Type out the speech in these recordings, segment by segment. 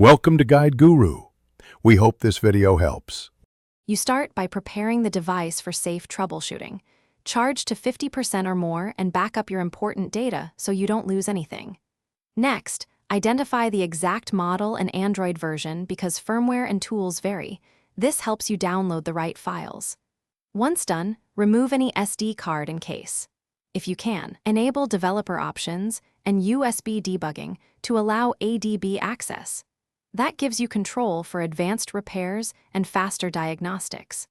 Welcome to Guide Guru. We hope this video helps. You start by preparing the device for safe troubleshooting. Charge to 50% or more and back up your important data so you don't lose anything. Next, identify the exact model and Android version because firmware and tools vary. This helps you download the right files. Once done, remove any SD card in case. If you can, enable developer options and USB debugging to allow ADB access. That gives you control for advanced repairs and faster diagnostics.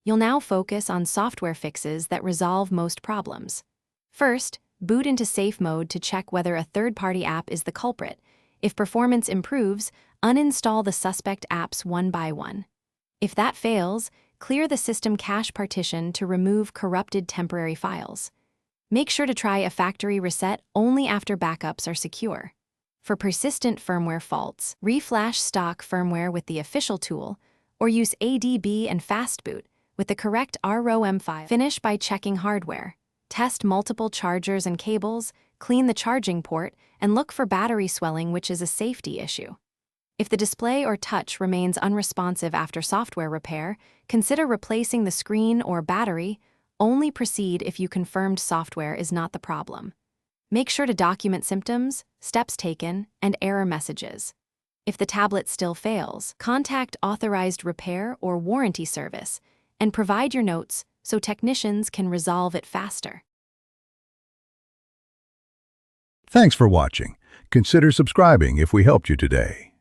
You'll now focus on software fixes that resolve most problems. First, boot into safe mode to check whether a third-party app is the culprit. If performance improves, uninstall the suspect apps one by one. If that fails, clear the system cache partition to remove corrupted temporary files. Make sure to try a factory reset only after backups are secure. For persistent firmware faults, reflash stock firmware with the official tool, or use ADB and fastboot with the correct ROM file. Finish by checking hardware. Test multiple chargers and cables, clean the charging port, and look for battery swelling, which is a safety issue. If the display or touch remains unresponsive after software repair, consider replacing the screen or battery. Only proceed if you confirmed software is not the problem. Make sure to document symptoms, steps taken, and error messages. If the tablet still fails, contact authorized repair or warranty service and provide your notes so technicians can resolve it faster. Thanks for watching. Consider subscribing if we helped you today.